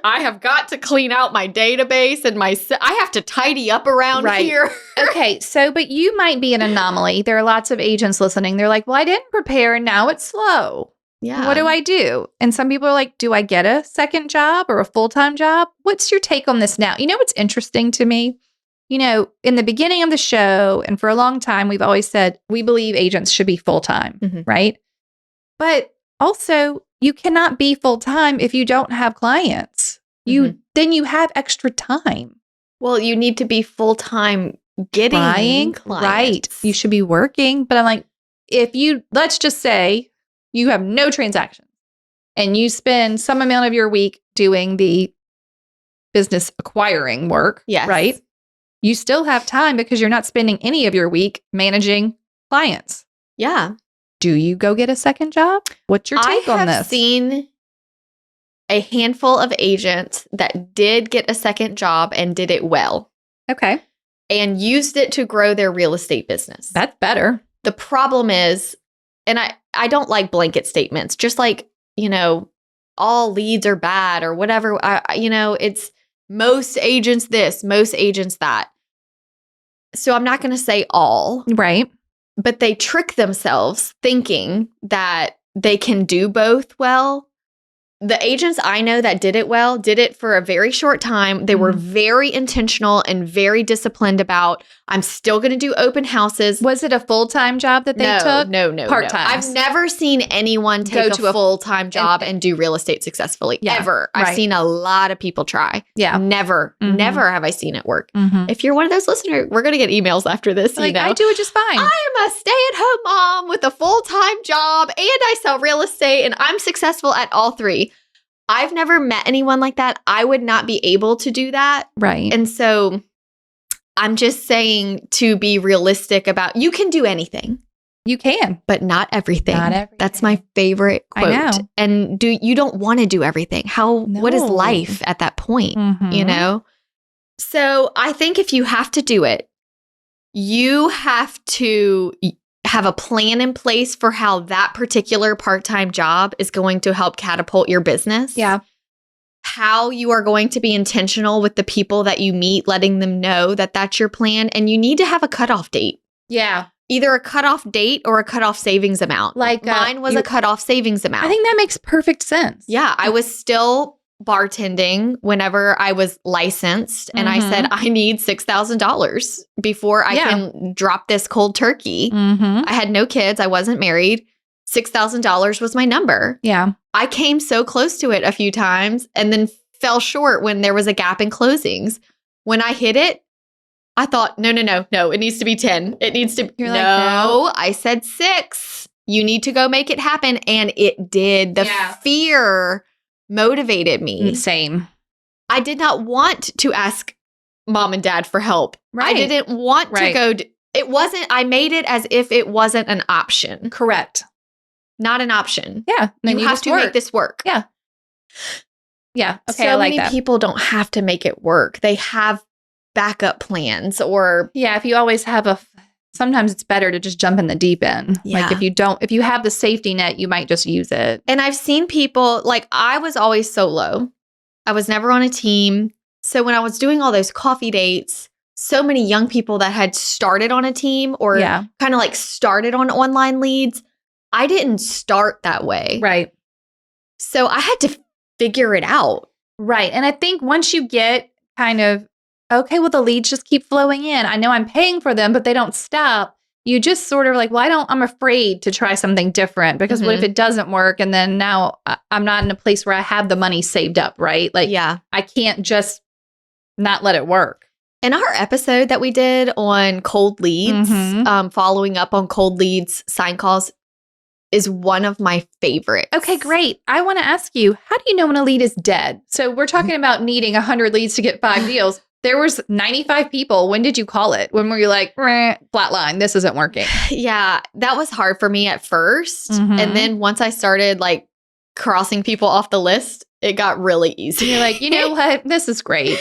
have got to clean out my database and I have to tidy up around here. Okay. But you might be an anomaly. There are lots of agents listening. They're like, well, I didn't prepare and now it's slow. Yeah. What do I do? And some people are like, do I get a second job or a full-time job? What's your take on this now? You know what's interesting to me? In the beginning of the show, and for a long time, we've always said we believe agents should be full-time, right? But also, you cannot be full-time if you don't have clients. Then you have extra time. Well, you need to be full-time getting clients. Right. You should be working. But I'm like, let's just say you have no transactions and you spend some amount of your week doing the business acquiring work, right? You still have time because you're not spending any of your week managing clients. Yeah. Do you go get a second job? What's your take on this? I have seen a handful of agents that did get a second job and did it well. Okay. And used it to grow their real estate business. That's better. The problem is, and I don't like blanket statements, just like, all leads are bad or whatever. It's most agents this, most agents that. So I'm not going to say all. Right. But they trick themselves thinking that they can do both well. The agents I know that did it well, did it for a very short time. They were very intentional and very disciplined about, I'm still going to do open houses. Was it a full-time job that they took? No. Part-time. I've never seen anyone take a full-time job and do real estate successfully, ever. I've seen a lot of people try. Yeah. Never have I seen it work. If you're one of those listeners, we're going to get emails after this. I do it just fine. I am a stay-at-home mom with a full-time job and I sell real estate and I'm successful at all three. I've never met anyone like that. I would not be able to do that. Right. And so I'm just saying to be realistic about, you can do anything. You can. But not everything. Not everything. That's my favorite quote. I know. And you don't want to do everything. What is life at that point? So I think if you have to do it, you have to have a plan in place for how that particular part-time job is going to help catapult your business. Yeah. How you are going to be intentional with the people that you meet, letting them know that that's your plan. And you need to have a cutoff date. Yeah. Either a cutoff date or a cutoff savings amount. Like mine was a cutoff savings amount. I think that makes perfect sense. Yeah. I was still bartending whenever I was licensed. And I said, I need $6,000 before I can drop this cold turkey. I had no kids. I wasn't married. $6,000 was my number. Yeah. I came so close to it a few times and then fell short when there was a gap in closings. When I hit it, I thought, no, it needs to be 10. It needs to be, no, I said 6. You need to go make it happen. And it did. The fear motivated me. Same. I did not want to ask mom and dad for help. Right. I didn't want to go. It wasn't, I made it as if it wasn't an option. Correct. Not an option. Yeah. You have to make this work. Yeah. Yeah. Okay. So many people don't have to make it work. They have backup plans or. Yeah. If you always have sometimes it's better to just jump in the deep end. Yeah. Like if you have the safety net, you might just use it. And I've seen people, like I was always solo. I was never on a team. So when I was doing all those coffee dates, so many young people that had started on a team or kind of like started on online leads, I didn't start that way. Right. So I had to figure it out. Right. And I think once you get kind of, okay, well, the leads just keep flowing in. I know I'm paying for them, but they don't stop. You just sort of like, well, I'm afraid to try something different because what if it doesn't work? And then now I'm not in a place where I have the money saved up, right? Like, I can't just not let it work. In our episode that we did on cold leads, following up on cold leads, sign calls is one of my favorites. Okay, great. I want to ask you, how do you know when a lead is dead? So we're talking about needing 100 leads to get 5 deals. There was 95 people. When did you call it? When were you like, flatline, this isn't working? Yeah, that was hard for me at first. And then once I started like crossing people off the list, it got really easy. You're like, you know what? This is great.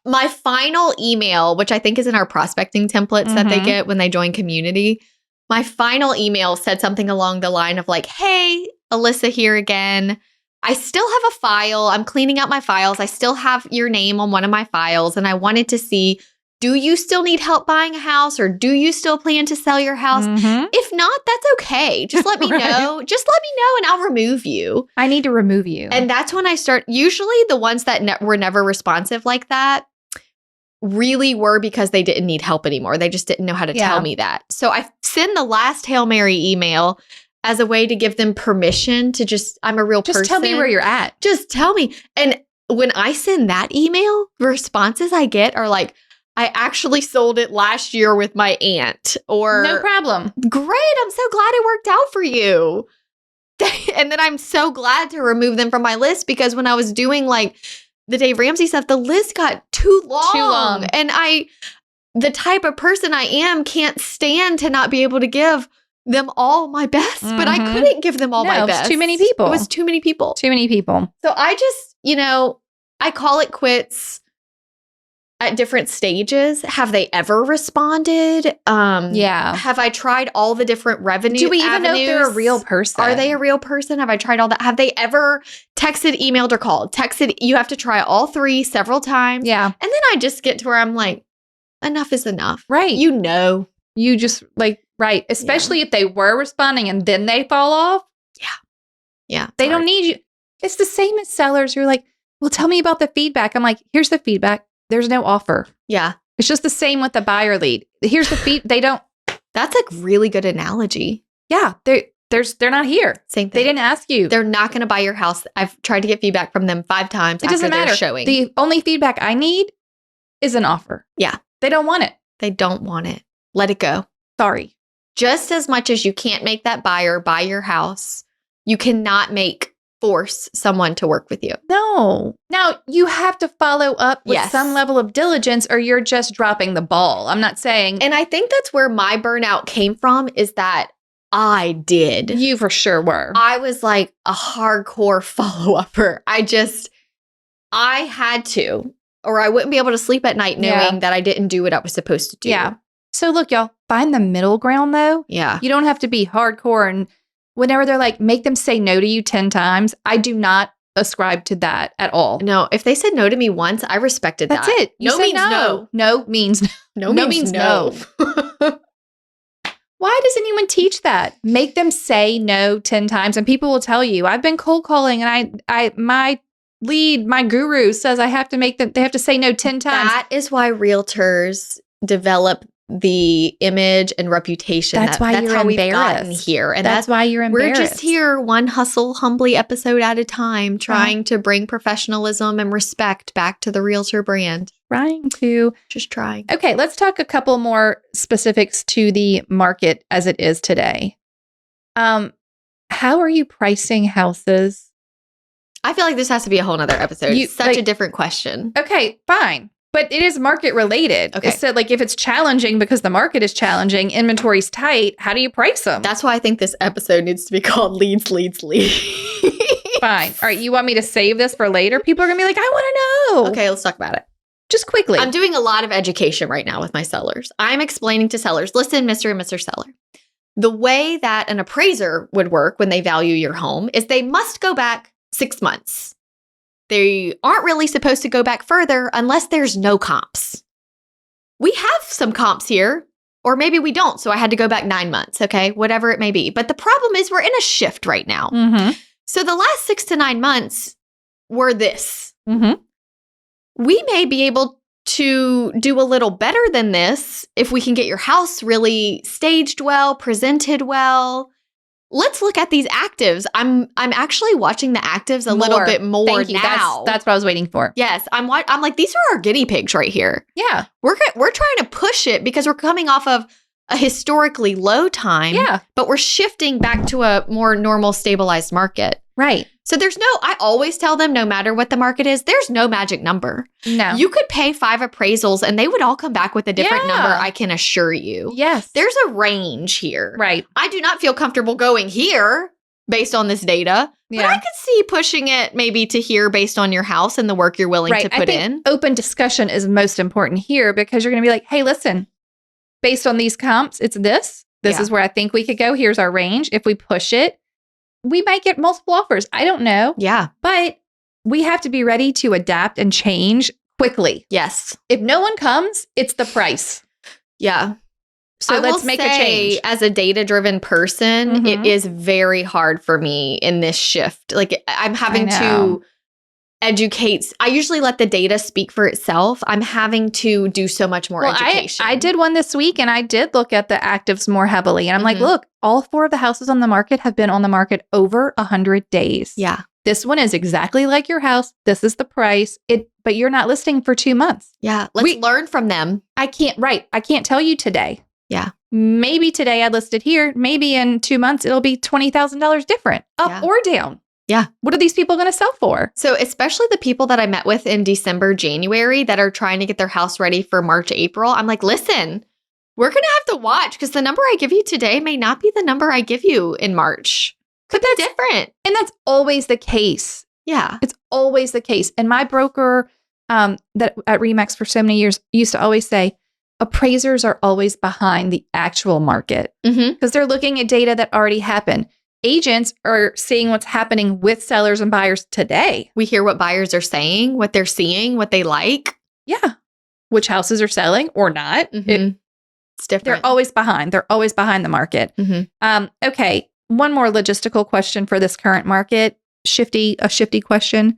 My final email, which I think is in our prospecting templates that they get when they join community, my final email said something along the line of like, hey, Alissa here again. I still have a file. I'm cleaning out my files. I still have your name on one of my files. And I wanted to see, do you still need help buying a house or do you still plan to sell your house? If not, that's okay. Just let me know. Just let me know and I'll remove you. I need to remove you. And that's when I start. Usually the ones that were never responsive like that really were because they didn't need help anymore. They just didn't know how to tell me that. So I send the last Hail Mary email as a way to give them permission to I'm a real person. Just tell me where you're at. Just tell me. And when I send that email, the responses I get are like, I actually sold it last year with my aunt. Or no problem. Great. I'm so glad it worked out for you. And then I'm so glad to remove them from my list because when I was doing like the Dave Ramsey stuff, the list got too long. And the type of person I am can't stand to not be able to give them all my best, but I couldn't give them all my best. It was too many people. It was too many people. Too many people. So I just, I call it quits at different stages. Have they ever responded? Have I tried all the different revenue Do we even avenues? know if they're a real person? Are they a real person? Have I tried all that? Have they ever texted, emailed, or called? Texted, you have to try all 3 several times. Yeah. And then I just get to where I'm like, enough is enough. Right. You just like, right. Especially if they were responding and then they fall off. Yeah. They don't need you. It's the same as sellers. You're like, well, tell me about the feedback. I'm like, here's the feedback. There's no offer. Yeah. It's just the same with the buyer lead. Here's the they don't. That's a really good analogy. Yeah. They're not here. Same thing. They didn't ask you. They're not going to buy your house. I've tried to get feedback from them 5 times. It doesn't matter. Showing. The only feedback I need is an offer. Yeah. They don't want it. They don't want it. Let it go. Sorry. Just as much as you can't make that buyer buy your house, you cannot force someone to work with you. No. Now, you have to follow up with some level of diligence or you're just dropping the ball. I'm not saying. And I think that's where my burnout came from is that I did. You for sure were. I was like a hardcore follow-upper. I had to, or I wouldn't be able to sleep at night knowing that I didn't do what I was supposed to do. Yeah. So look, y'all, find the middle ground though. Yeah. You don't have to be hardcore. And whenever they're like, make them say no to you 10 times, I do not ascribe to that at all. No, if they said no to me once, I respected that. That's it. No means no. No means no. No means no. Why does anyone teach that? Make them say no 10 times and people will tell you, I've been cold calling and my guru says they have to say no 10 times. That is why realtors develop the image and reputation. That's why you're how embarrassed. We've gotten here. And that's why you're embarrassed. We're just here one hustle humbly episode at a time, trying to bring professionalism and respect back to the realtor brand. Just trying. Okay, let's talk a couple more specifics to the market as it is today. How are you pricing houses? I feel like this has to be a whole nother episode. Such a different question. Okay, fine. But it is market related. Okay. So like if it's challenging because the market is challenging, inventory's tight, how do you price them? That's why I think this episode needs to be called Leads. Fine. All right. You want me to save this for later? People are going to be like, I want to know. Okay, let's talk about it. Just quickly. I'm doing a lot of education right now with my sellers. I'm explaining to sellers, listen, Mr. and Mr. Seller, the way that an appraiser would work when they value your home is they must go back 6 months. They aren't really supposed to go back further unless there's no comps. We have some comps here, or maybe we don't. So I had to go back 9 months, okay? Whatever it may be. But the problem is we're in a shift right now. Mm-hmm. So the last 6 to 9 months were this. Mm-hmm. We may be able to do a little better than this if we can get your house really staged well, presented well. Let's look at these actives. I'm actually watching the actives a little bit more Thank you. now. That's what I was waiting for. Yes, I'm like, these are our guinea pigs right here. Yeah. We're trying to push it because we're coming off of a historically low time. Yeah. But we're shifting back to a more normal, stabilized market. Right. So I always tell them, no matter what the market is, there's no magic number. No. You could pay 5 appraisals and they would all come back with a different number, I can assure you. Yes. There's a range here. Right. I do not feel comfortable going here based on this data, but I could see pushing it maybe to here based on your house and the work you're willing to put in. Open discussion is most important here because you're going to be like, hey, listen, based on these comps, it's this. This is where I think we could go. Here's our range. If we push it, we might get multiple offers. I don't know. Yeah. But we have to be ready to adapt and change quickly. Yes. If no one comes, it's the price. Yeah. So let's make a change. As a data-driven person, it is very hard for me in this shift. Like I'm having to educate. I usually let the data speak for itself. I'm having to do so much more education. I did one this week and I did look at the actives more heavily. And I'm like, look, all 4 of the houses on the market have been on the market over 100 days. Yeah. This one is exactly like your house. This is the price. But you're not listing for 2 months. Yeah. Let's learn from them. I can't tell you today. Yeah. Maybe today I listed here. Maybe in 2 months, it'll be $20,000 different, up or down. Yeah. What are these people going to sell for? So especially the people that I met with in December, January that are trying to get their house ready for March, April, I'm like, listen, we're going to have to watch because the number I give you today may not be the number I give you in March. Could be different. And that's always the case. Yeah. It's always the case. And my broker that at Remax for so many years used to always say, appraisers are always behind the actual market because they're looking at data that already happened. Agents are seeing what's happening with sellers and buyers today. We hear what buyers are saying, what they're seeing, what they like. Yeah. Which houses are selling or not. It's different. They're always behind. They're always behind the market. Okay. One more logistical question for this current market. A shifty question.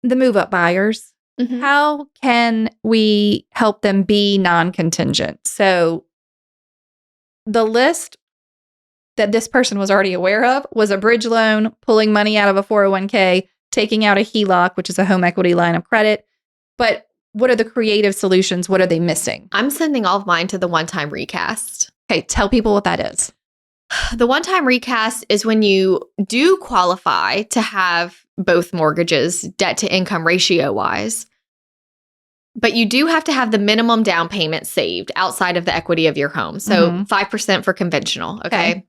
The move-up buyers. How can we help them be non-contingent? So the list that this person was already aware of was a bridge loan, pulling money out of a 401k, taking out a HELOC, which is a home equity line of credit. But what are the creative solutions? What are they missing? I'm sending all of mine to the one-time recast. Okay, tell people what that is. The one-time recast is when you do qualify to have both mortgages, debt to income ratio wise, but you do have to have the minimum down payment saved outside of the equity of your home. So 5% for conventional, okay?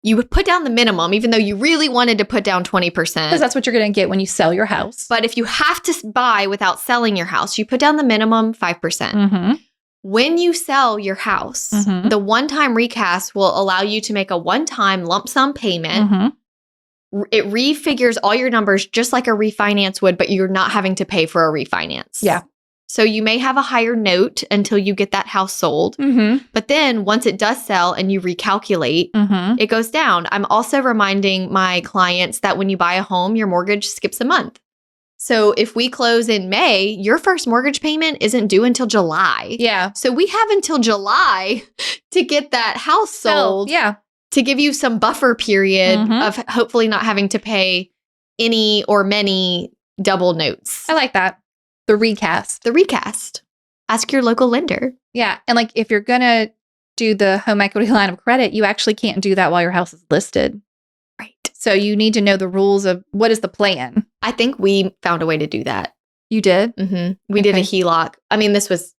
You would put down the minimum, even though you really wanted to put down 20%. Because that's what you're going to get when you sell your house. But if you have to buy without selling your house, you put down the minimum 5%. When you sell your house, the one-time recast will allow you to make a one-time lump sum payment. It refigures all your numbers just like a refinance would, but you're not having to pay for a refinance. Yeah. So you may have a higher note until you get that house sold. But then once it does sell and you recalculate, it goes down. I'm also reminding my clients that when you buy a home, your mortgage skips a month. So if we close in May, your first mortgage payment isn't due until July. Yeah. So we have until July to get that house sold. To give you some buffer period of hopefully not having to pay any or many double notes. I like that. The recast. The recast. Ask your local lender. Yeah. And like if you're going to do the home equity line of credit, you actually can't do that while your house is listed. Right. So you need to know the rules of what is the plan. I think we found a way to do that. You did? We did a HELOC. I mean, this was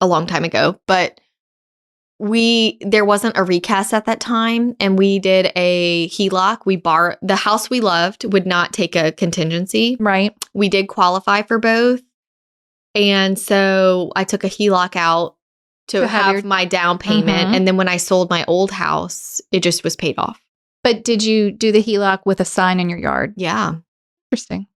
a long time ago, but there wasn't a recast at that time, and we did a HELOC. We borrowed the house we loved would not take a contingency. Right. We did qualify for both. And so I took a HELOC out to have my down payment. And then when I sold my old house, it just was paid off. But did you do the HELOC with a sign in your yard? Yeah. Interesting.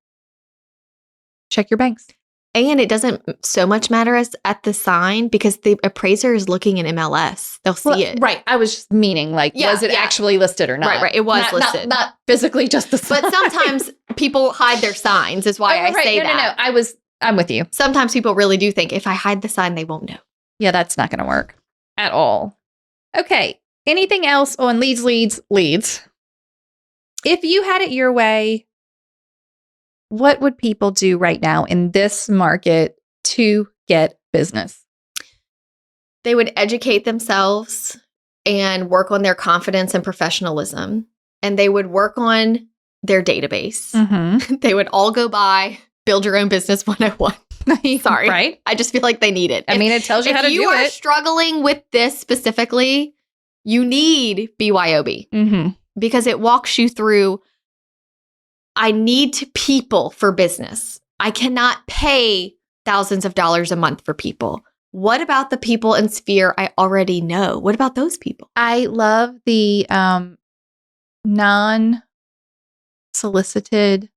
Check your banks. And it doesn't so much matter as at the sign because the appraiser is looking in MLS. They'll see it. Right. I was just meaning was it actually listed or not? Right. It was listed. Not physically just the sign. But sometimes people hide their signs is why I say that. No. I'm with you. Sometimes people really do think if I hide the sign, they won't know. Yeah, that's not going to work at all. Okay. Anything else on leads? If you had it your way, what would people do right now in this market to get business? They would educate themselves and work on their confidence and professionalism. And they would work on their database. They would all go by Build Your Own Business 101. Sorry. Right? I just feel like they need it. I mean, it tells you how to do it. If you are struggling with this specifically, you need BYOB because it walks you through, I need people for business. I cannot pay thousands of dollars a month for people. What about the people in sphere I already know? What about those people? I love the non-solicited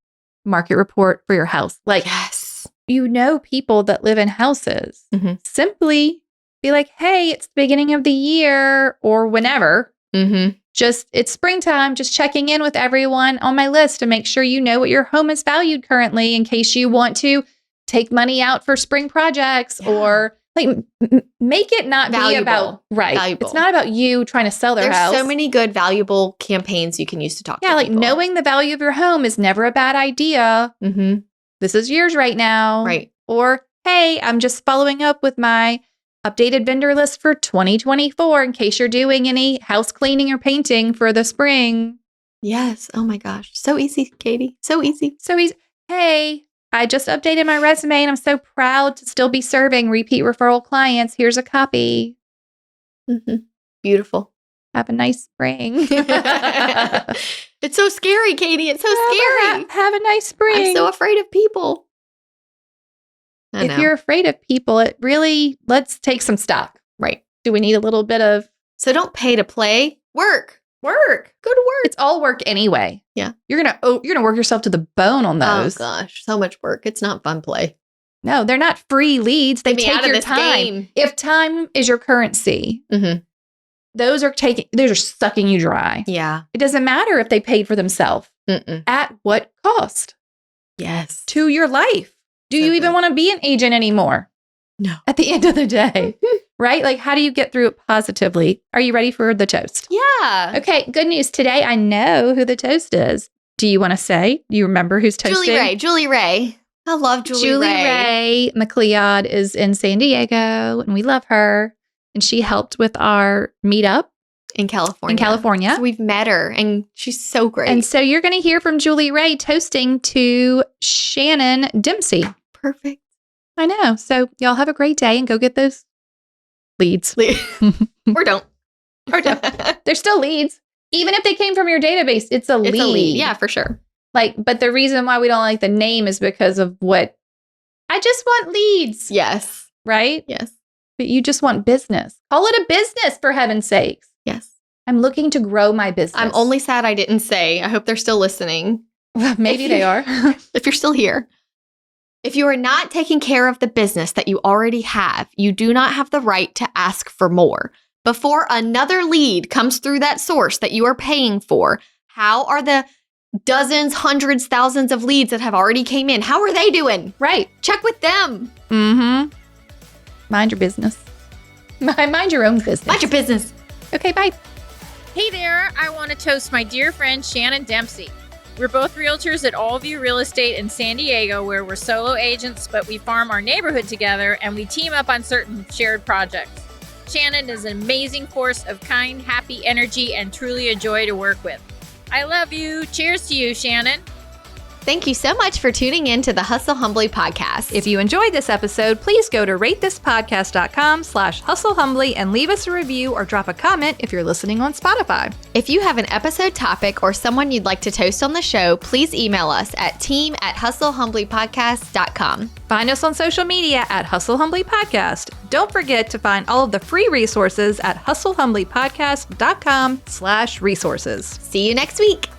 market report for your house. Like, yes. You know people that live in houses. Simply be like, hey, it's the beginning of the year or whenever. It's springtime, just checking in with everyone on my list to make sure you know what your home is valued currently in case you want to take money out for spring projects or like make it not valuable. Be about valuable. It's not about you trying to sell their house. There's so many good valuable campaigns you can use to talk to people. Knowing the value of your home is never a bad idea. This is yours right now. Right. Or, hey, I'm just following up with my updated vendor list for 2024 in case you're doing any house cleaning or painting for the spring. Yes. Oh my gosh. So easy, Katie. So easy. Hey, I just updated my resume and I'm so proud to still be serving repeat referral clients. Here's a copy. Beautiful. Have a nice spring. It's so scary, Katie. It's so scary. Have a nice spring. I'm so afraid of people. If you're afraid of people, let's take some stock. Right. Do we need a little bit of... So don't pay to play. Work. Go to work. It's all work anyway. Yeah. You're gonna work yourself to the bone on those. Oh gosh, so much work. It's not fun play. No, they're not free leads. They take your time. Game. If time is your currency, those are sucking you dry. Yeah. It doesn't matter if they paid for themselves. At what cost? Yes. To your life. Do you even want to be an agent anymore? No. At the end of the day, right? Like, how do you get through it positively? Are you ready for the toast? Yeah. Okay, good news. Today, I know who the toast is. Do you want to say? Do you remember who's toasting? Julie Ray. I love Julie Ray. Julie Ray McLeod is in San Diego, and we love her. And she helped with our meetup. In California. So we've met her, and she's so great. And so you're going to hear from Julie Ray toasting to Shannon Dempsey. Perfect. I know. So y'all have a great day and go get those leads. Or don't. They're still leads. Even if they came from your database, it's a lead. Yeah, for sure. But the reason why we don't like the name is because of what I just want leads. Yes. Right? Yes. But you just want business. Call it a business, for heaven's sakes. Yes. I'm looking to grow my business. I'm only sad I didn't say. I hope they're still listening. Maybe they are. If you're still here. If you are not taking care of the business that you already have, you do not have the right to ask for more. Before another lead comes through that source that you are paying for, how are the dozens, hundreds, thousands of leads that have already came in? How are they doing? Right. Check with them. Mind your business. Mind your own business. Mind your business. Okay, bye. Hey there, I want to toast my dear friend Shannon Dempsey. We're both realtors at Allview Real Estate in San Diego, where we're solo agents, but we farm our neighborhood together and we team up on certain shared projects. Shannon is an amazing force of kind, happy energy and truly a joy to work with. I love you. Cheers to you, Shannon. Thank you so much for tuning in to the Hustle Humbly podcast. If you enjoyed this episode, please go to ratethispodcast.com/hustlehumbly and leave us a review or drop a comment if you're listening on Spotify. If you have an episode topic or someone you'd like to toast on the show, please email us at team@hustlehumblypodcast.com. Find us on social media at Hustle Humbly Podcast. Don't forget to find all of the free resources at hustlehumblypodcast.com/resources. See you next week.